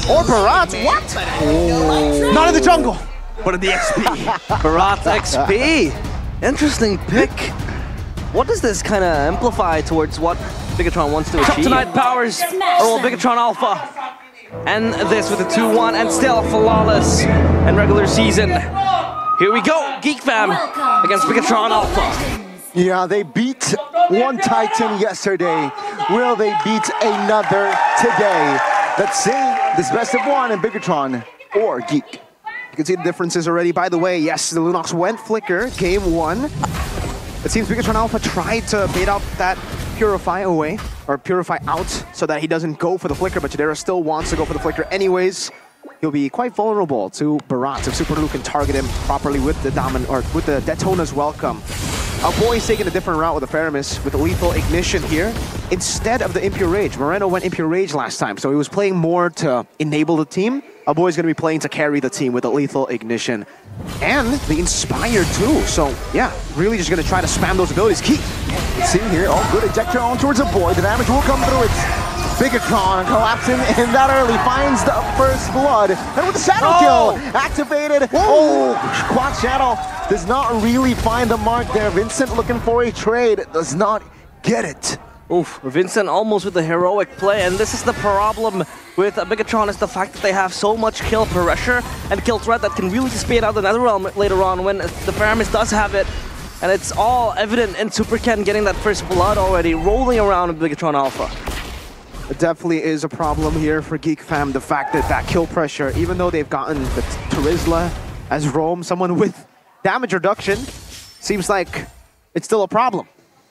Or Barat, what? Oh. Not in the jungle, but in the XP. Barat XP. Interesting pick. What does this kind of amplify towards what Bigetron wants to achieve? Tonight powers, or Bigetron Alpha. And this with a 2-1 and still flawless in regular season. Here we go, Geek Fam against Bigetron Alpha. Yeah, they beat one Titan yesterday. Will they beat another today? Let's see this best of one in Bigetron or Geek. You can see the differences already. By the way, yes, the Lunox went Flicker, game 1. It seems Bigetron Alpha tried to bait out that Purify away, or Purify out, so that he doesn't go for the Flicker, but Chidera still wants to go for the Flicker anyways. He'll be quite vulnerable to Barat if Super Luke can target him properly with the with the Daytona's Welcome. Our boy's taking a different route with the Faramis, with the Lethal Ignition here, instead of the Impure Rage. Moreno went Impure Rage last time, so he was playing more to enable the team. Our boy's going to be playing to carry the team with the Lethal Ignition. And the Inspire too, so yeah, really just going to try to spam those abilities. Key! See here, oh good ejector on towards a boy, the damage will come through. It's Bigetron collapsing in that early, finds the first blood, and with the Shadow Kill activated. Oh, Quad Shadow does not really find the mark there. Vincent looking for a trade, does not get it. Oof, Vincent almost with a heroic play, and this is the problem with Bigetron, is the fact that they have so much kill pressure and kill threat that can really spade out the Netherrealm later on when the Faramis does have it. And it's all evident in Super Ken getting that first blood already, rolling around in Bigetron Alpha. It definitely is a problem here for Geek Fam, the fact that that kill pressure, even though they've gotten the Terizla as roam, someone with damage reduction, seems like it's still a problem.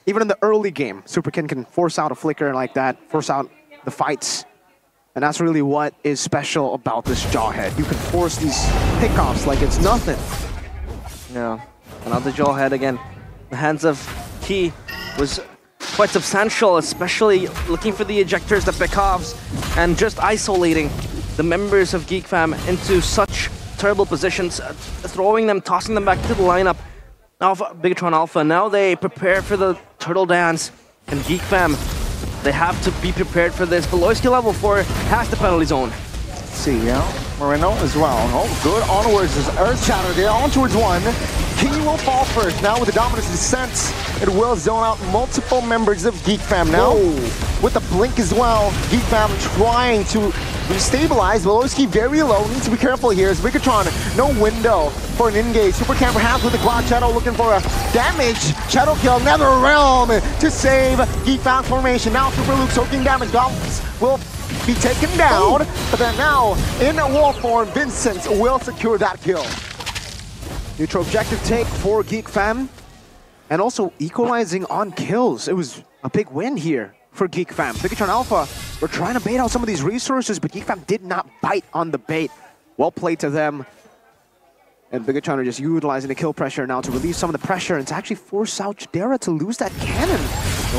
Even in the early game, Super Ken can force out a Flicker like that, force out the fights. And that's really what is special about this Jawhead. You can force these pickoffs like it's nothing. Yeah, another Jawhead again. The hands of Key was quite substantial, especially looking for the ejectors, the pickoffs, and just isolating the members of Geek Fam into such terrible positions, throwing them, tossing them back to the lineup of Bigetron Alpha. Now they prepare for the Turtle Dance, and Geek Fam, they have to be prepared for this. Beloyski level 4 has the penalty zone. See, yeah, Moreno as well. Oh, good onwards as Earth Shatter there, on towards one. Key will fall first. Now with the Dominus Descent, it will zone out multiple members of Geek Fam now. Whoa. With the blink as well, Geek Fam trying to stabilize. Beloyski very low, needs to be careful here as Bigetron, no window for an engage. Super Camper has with the Cloud Shadow looking for a damage. Shadow Kill, Netherrealm to save Geek Fam formation. Now Super Luke soaking damage. Goblins will be taken down, but then now in war form, Vincent will secure that kill. Neutral objective take for Geek Fam, and also equalizing on kills. It was a big win here for Geek Fam. Bigetron Alpha were trying to bait out some of these resources, but Geek Fam did not bite on the bait. Well played to them. And Bigetron are just utilizing the kill pressure now to relieve some of the pressure and to actually force out Chidera to lose that cannon.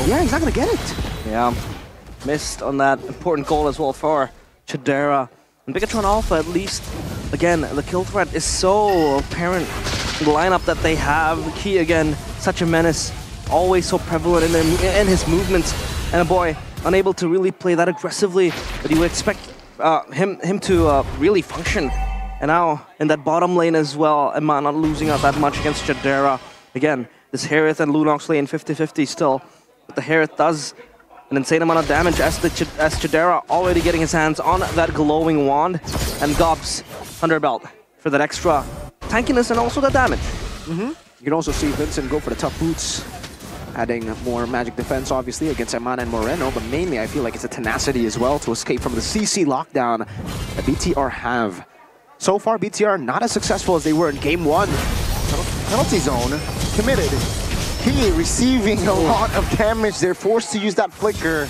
Yeah, he's not going to get it. Yeah, missed on that important goal as well for Chidera. And Bigetron Alpha, at least, again, the kill threat is so apparent in the lineup that they have. Key again, such a menace, always so prevalent in his movements. And a boy unable to really play that aggressively, but you would expect him to really function. And now in that bottom lane as well, Emma not losing out that much against Chidera. Again, this Harith and Lunox lane 50-50 still, but the Harith does an insane amount of damage as Chidera already getting his hands on that glowing wand, and Gobs under belt for that extra tankiness and also the damage. You can also see Vincent go for the tough boots, adding more magic defense obviously against Emana and Moreno, but mainly I feel like it's a tenacity as well to escape from the CC lockdown that BTR have. So far, BTR not as successful as they were in game 1. Penalty zone committed. Key receiving a lot of damage. They're forced to use that Flicker.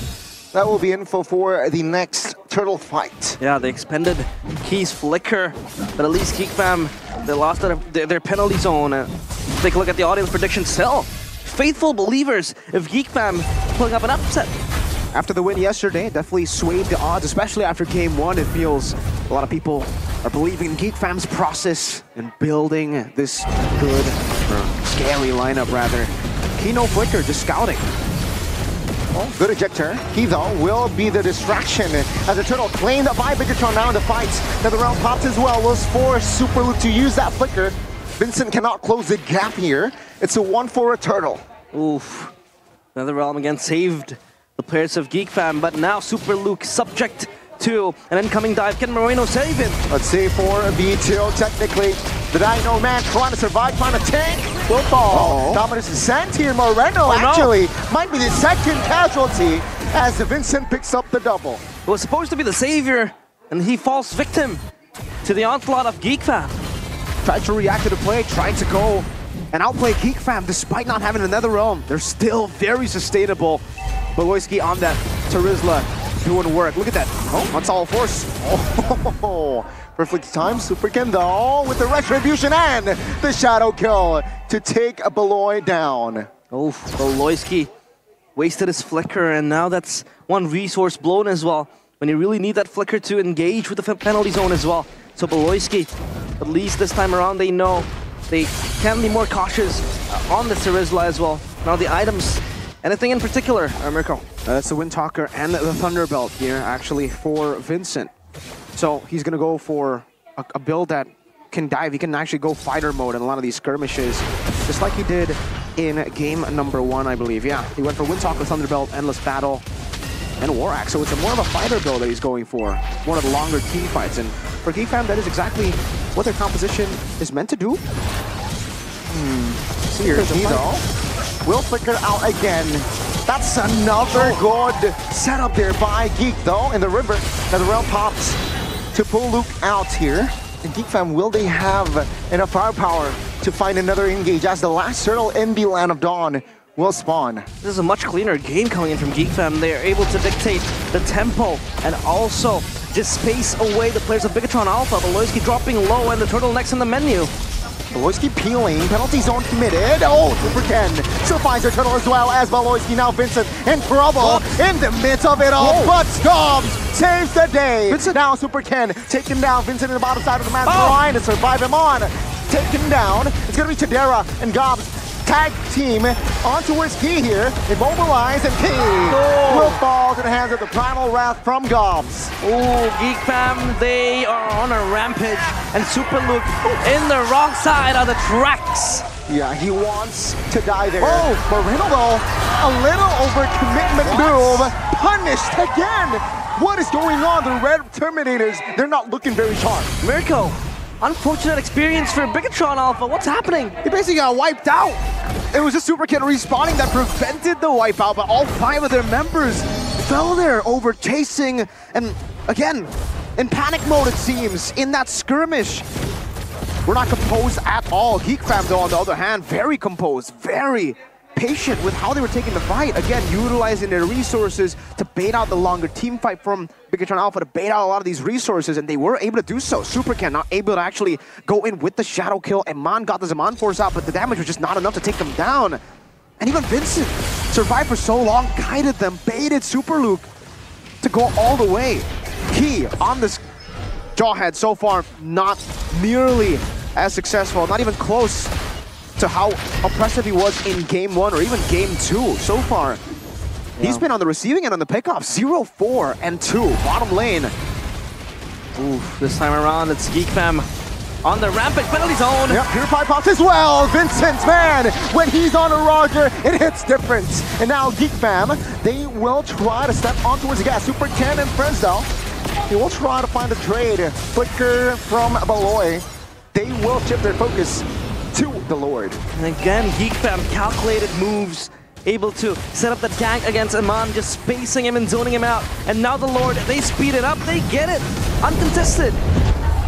That will be info for the next turtle fight. Yeah, they expended Key's Flicker, but at least Geek Fam, they lost their penalty zone. Take a look at the audience prediction still. Faithful believers of Geek Fam pulling up an upset. After the win yesterday, definitely swayed the odds, especially after game 1. It feels a lot of people are believing in Geek Fam's process and building this good, or scary lineup rather. Key no Flicker, just scouting. Oh, good ejector. He, though, will be the distraction as the turtle claimed by Bigetron now in the fight. Now the round pops as well. Will force Super Luke to use that flicker. Vincent cannot close the gap here. It's a 1 for a turtle. Oof. Another realm again saved the players of GEEK Fam, but now Super Luke subject to an incoming dive. Can Moreno save him? Let's see for B2 technically. The Dino Man trying to survive, trying to tank. Will fall. Dominus Descent here. Moreno actually might be the second casualty as Vincent picks up the double. It was supposed to be the savior, and he falls victim to the onslaught of GEEK Fam. Tried to react to the play, tried to go and outplay GEEK Fam despite not having another realm. They're still very sustainable. Baloyski on that Terizla doing work. Look at that. Oh, that's all force. Oh, perfect time. Superkin though with the retribution and the shadow kill to take Beloy down. Oh, Baloyski wasted his flicker, and now that's one resource blown as well. When you really need that flicker to engage with the penalty zone as well. So Baloyski, at least this time around, they know they can be more cautious on the Terizla as well. Now the items, anything in particular, Mirko? That's the Windtalker and the Thunderbolt here, actually, for Vincent. So he's going to go for a build that can dive. He can actually go fighter mode in a lot of these skirmishes, just like he did in game number 1, I believe. Yeah, he went for Windtalker, Thunderbolt, Endless Battle, and War Axe. So it's more of a fighter build that he's going for. One of the longer team fights. And for GEEK Fam, that is exactly what their composition is meant to do. Here's Nito. Will flicker out again. That's another good setup there by GEEK, though, in the river. Now the realm pops to pull Luke out here. And GEEK Fam, will they have enough firepower to find another engage as the last turtle in the Land of Dawn will spawn? This is a much cleaner game coming in from GEEK Fam. They are able to dictate the tempo and also just space away the players of Bigetron Alpha. Baloyski dropping low and the turtle next in the menu. Baloyski peeling, penalty zone committed. Oh, Super Ken still finds her turtle as well as Baloyski. Now Vincent in trouble in the midst of it all. But Scobbs saves the day. Vincent. Now Super Ken taking down Vincent in the bottom side of the map, trying to survive him on. Taken down. It's going to be Chidera and Gobbs. Tag team on towards Key here. Immobilized, and Key will fall to the hands of the Primal Wrath from Gobbs. Oh, GEEK Fam, they are on a rampage, and Super Luke in the wrong side of the tracks. Yeah, he wants to die there. Oh, Moreno though, a little overcommitment move. Punished again. What is going on? The Red Terminators, they're not looking very sharp. Mirko, unfortunate experience for Bigetron Alpha. What's happening? He basically got wiped out. It was a Super Kid respawning that prevented the wipeout, but all 5 of their members fell there over chasing, and again, in panic mode it seems, in that skirmish. We're not composed at all. GEEK Fam, though, on the other hand, very composed, very patient with how they were taking the fight. Again, utilizing their resources to bait out the longer team fight from Bigetron Alpha, to bait out a lot of these resources, and they were able to do so. Supercan not able to actually go in with the shadow kill. Eman got the Zaman Force out, but the damage was just not enough to take them down. And even Vincent survived for so long, guided them, baited Super Luke to go all the way. Key on this Jawhead so far, not nearly as successful, not even close to how oppressive he was in game 1 or even game 2 so far. Yeah. He's been on the receiving end on the pickoff. 0-4 and 2, bottom lane. Ooh, this time around it's GEEK Fam on the rampage penalty zone. Yep, Purify pops as well. Vincent's man, when he's on a Roger, it hits different. And now GEEK Fam, they will try to step on towards the gas. Super Ken and friends though, they will try to find a trade. Flicker from Beloy. They will shift their focus to the Lord. And again, GEEK Fam calculated moves, able to set up the gank against Eman, just spacing him and zoning him out. And now the Lord, they speed it up, they get it, uncontested.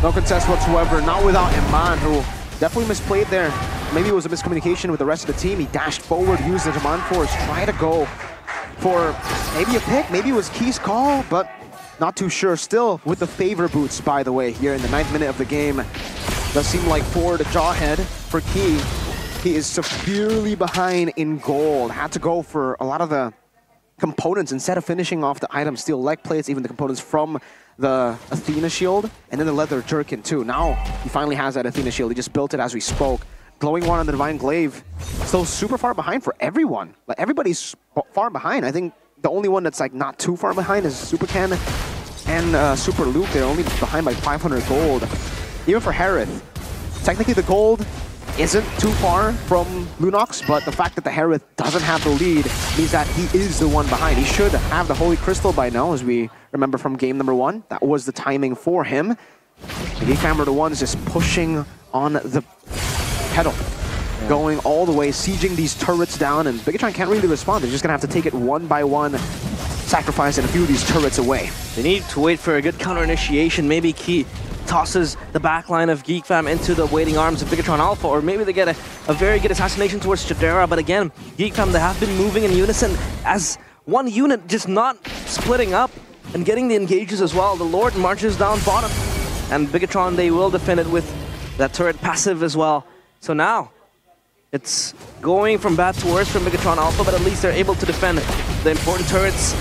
No contest whatsoever, not without Eman, who definitely misplayed there. Maybe it was a miscommunication with the rest of the team. He dashed forward, used the Zaman Force, tried to go for maybe a pick, maybe it was Key's call, but not too sure. Still with the favor boots, by the way, here in the 9th minute of the game. Does seem like for the Jawhead, for Key, he is severely behind in gold. Had to go for a lot of the components instead of finishing off the items, steel leg plates, even the components from the Athena shield, and then the leather jerkin too. Now he finally has that Athena shield. He just built it as we spoke. Glowing one on the Divine Glaive, still super far behind for everyone. Like everybody's far behind. I think the only one that's like not too far behind is Supercan and Super Luke. They're only behind by 500 gold. Even for Harith, technically the gold isn't too far from Lunox, but the fact that the Harith doesn't have the lead means that he is the one behind. He should have the Holy Crystal by now, as we remember from game number 1. That was the timing for him. The GEEK Fam are the ones just pushing on the pedal, going all the way, sieging these turrets down, and Bigetron can't really respond. They're just gonna have to take it one by one, sacrificing a few of these turrets away. They need to wait for a good counter initiation. Maybe Key tosses the backline of GEEK Fam into the waiting arms of Bigetron Alpha, or maybe they get a very good assassination towards Chidera. But again, GEEK Fam, they have been moving in unison as one unit, just not splitting up and getting the engages as well. The Lord marches down bottom, and Bigetron, they will defend it with that turret passive as well. So now, it's going from bad to worse from Bigetron Alpha, but at least they're able to defend the important turrets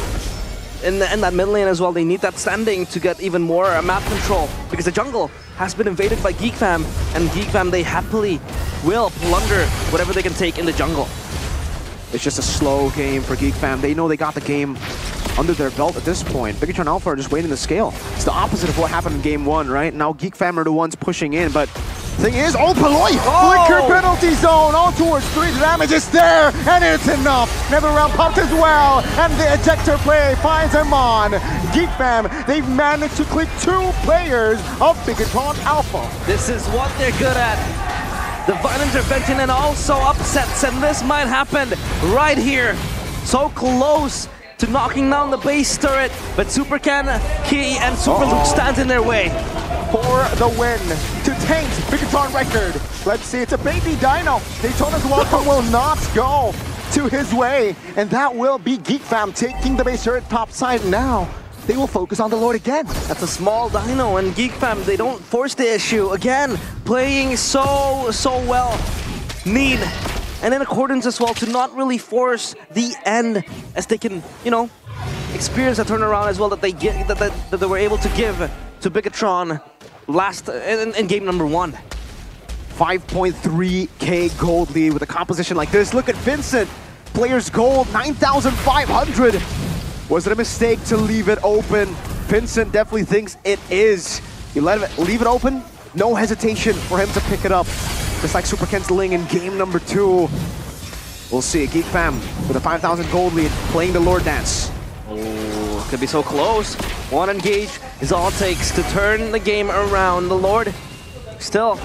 in that mid lane as well. They need that standing to get even more map control, because the jungle has been invaded by GEEK Fam, and GEEK Fam, they happily will plunder whatever they can take in the jungle. It's just a slow game for GEEK Fam. They know they got the game under their belt at this point. Bigetron Alpha are just waiting to scale. It's the opposite of what happened in game 1, right? Now GEEK Fam are the ones pushing in, but thing is, Paloi! Flicker penalty zone, all towards 3, the damage is there, and it's enough. Never round popped as well, and the ejector play finds him on. GEEK Fam, they've managed to click 2 players of Bigetron Alpha. This is what they're good at. Divine intervention and also upsets, and this might happen right here. So close to knocking down the base turret, but Supercan, Key, and Super Luke stand in their way. For the win to taint Bigetron record. Let's see, it's a baby dino. Daytona's welcome will not go to his way, and that will be GEEK Fam taking the base turret top side now. They will focus on the Lord again. That's a small dino, and GEEK Fam, they don't force the issue. Again, playing so well. Need, and in accordance as well, to not really force the end, as they can, you know, experience a turnaround as well that they get, that they were able to give to Bigetron last in game number 1. 5.3k gold lead with a composition like this. Look at Vincent. Players gold, 9,500. Was it a mistake to leave it open? Vincent definitely thinks it is. You leave it open, no hesitation for him to pick it up. Just like Super Ken's Ling in game number 2. We'll see. GEEK Fam with a 5,000 gold lead playing the Lord Dance. Oh, could be so close. One engage is all it takes to turn the game around. The Lord still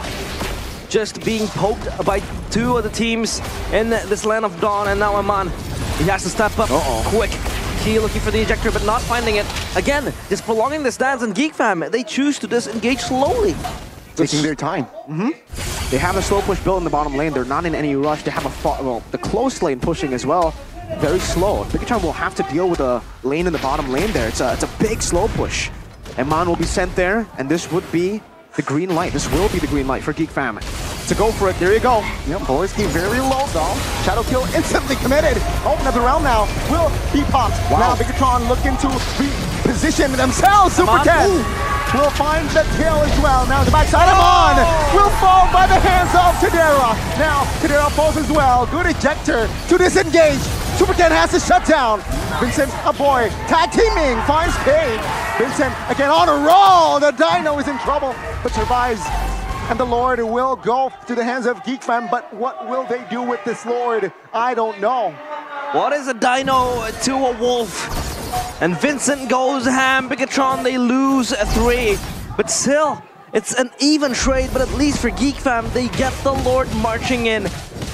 just being poked by 2 of the teams in this Land of Dawn, and now Aman, he has to step up quick. Key looking for the ejector, but not finding it. Again, just prolonging this dance, and GEEK Fam, they choose to disengage slowly. Taking their time. They have a slow push built in the bottom lane. They're not in any rush. They have the close lane pushing as well. Very slow. Bigetron will have to deal with a lane in the bottom lane there. It's a big slow push. Eman will be sent there, and this would be the green light. This will be the green light for GEEK Fam. To go for it, there you go. Yep, boys keep very low though. Shadow kill instantly committed. Oh, another round now will be popped. Wow. Now Bigetron looking to reposition themselves. Supercan will find the kill as well. Now the backside of on will fall by the hands of Chidera. Now Chidera falls as well. Good ejector to disengage. Supercan has to shut down. Vincent, a boy, tag teaming, finds Cade. Vincent again on a roll. The Dino is in trouble, but survives. And the Lord will go to the hands of GEEK Fam, but what will they do with this Lord? I don't know. What is a Dino to a Wolf? And Vincent goes ham. Bigetron, they lose 3. But still, it's an even trade, but at least for GEEK Fam, they get the Lord marching in.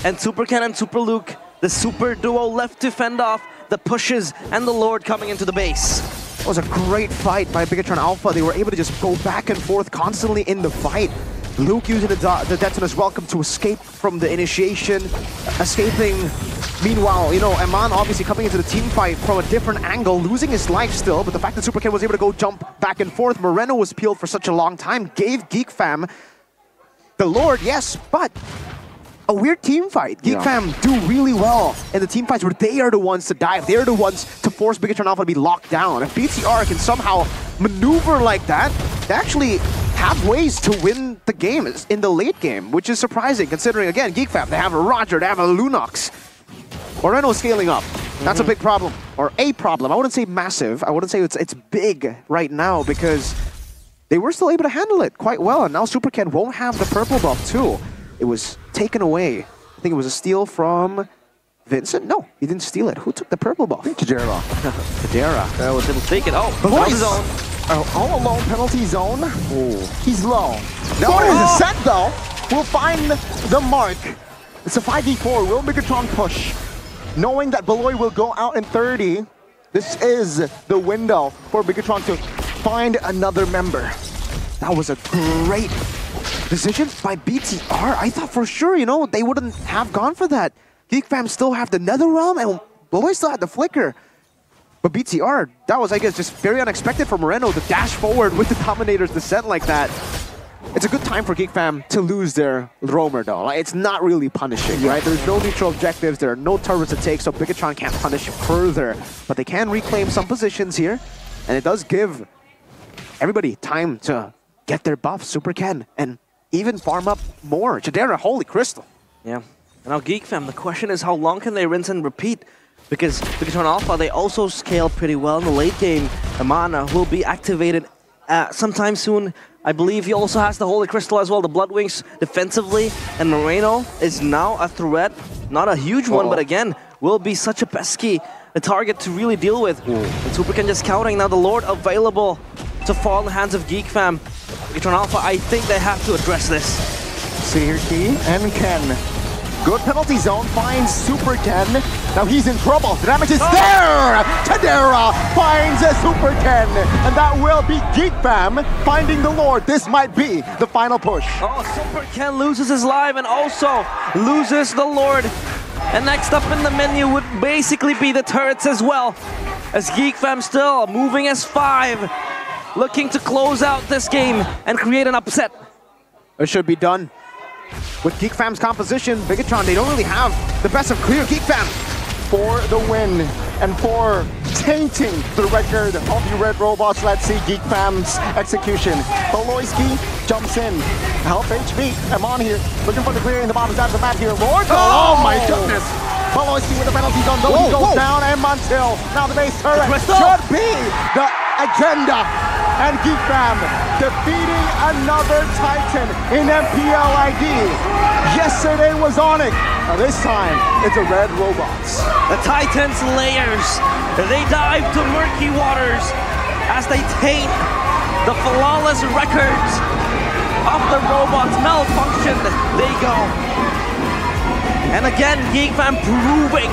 And Supercan and Super Luke, the super duo left to fend off the pushes and the Lord coming into the base. It was a great fight by Bigetron Alpha. They were able to just go back and forth constantly in the fight. Luke using the Detona's Welcome to escape from the initiation, escaping. Meanwhile, you know, Eman obviously coming into the team fight from a different angle, losing his life still, but the fact that Supercan was able to go jump back and forth, Moreno was peeled for such a long time, gave GEEK Fam the Lord, yes, but a weird team fight. GEEK Fam do really well in the team fights where they are the ones to dive. They're the ones to force Bigetron Alpha to be locked down. If BTR can somehow maneuver like that, they actually have ways to win the game in the late game, which is surprising considering, again, GEEK Fam, they have a Roger, they have a Lunox. Moreno scaling up. That's a big problem, or a problem. I wouldn't say massive. I wouldn't say it's big right now because they were still able to handle it quite well. And now Super Ken won't have the purple buff too. It was taken away. I think it was a steal from Vincent. No, he didn't steal it. Who took the purple buff? Kadera. Kadera was able to take it. Oh, Boys. zone. All alone penalty zone. He's low. No, it is a set though. We'll find the mark. It's a 5v4. Will Bigetron push? Knowing that Beloy will go out in 30, this is the window for Bigetron to find another member. That was a great decision by BTR. I thought for sure, you know, they wouldn't have gone for that. GEEK Fam still have the Nether Realm and Beloy still had the Flicker. But BTR, that was, I guess, just very unexpected for Moreno to dash forward with the Dominator's descent like that. It's a good time for GEEK Fam to lose their roamer though. Like, it's not really punishing, right? There's no neutral objectives, there are no turrets to take, so Bigetron can't punish further. But they can reclaim some positions here, and it does give everybody time to get their buffs, Super Ken, and even farm up more. Chidera, holy crystal. Yeah. And now GEEK Fam, the question is how long can they rinse and repeat? Because Bigetron Alpha, they also scale pretty well in the late game. Amana will be activated sometime soon. I believe he also has the Holy Crystal as well, the Blood Wings defensively. And Moreno is now a threat. Not a huge one, but again, will be such a pesky target to really deal with. And Super Ken just counting now the Lord available to fall in the hands of GEEK Fam. Bigetron Alpha, I think they have to address this. See here, Key and Ken. Good penalty zone, finds Super Ken. Now he's in trouble. The damage is there! Tadera finds a Super Ken. And that will be GEEK Fam finding the Lord. This might be the final push. Oh, Super Ken loses his life and also loses the Lord. And next up in the menu would basically be the turrets as well. As GEEK Fam still moving as 5. Looking to close out this game and create an upset. It should be done. With GEEK Fam's composition, Bigetron, they don't really have the best of clear GEEK Fam. For the win and for tainting the record of the Red Robots, let's see GEEK Fam's execution. Beloyski jumps in. Help HP. I'm on here. Looking for the clear in the bottom side of the map here. Lord, oh my goodness. Beloyski with the penalty zone, though he goes down, and Montiel. Now the base turret should be the agenda. And GEEK Fam defeating another Titan in MPL ID. Yesterday was Onyx. Now this time, it's a Red Robots. The Titans layers, they dive to murky waters as they taint the flawless records of the robots. Malfunctioned, they go. And again, GEEK Fam proving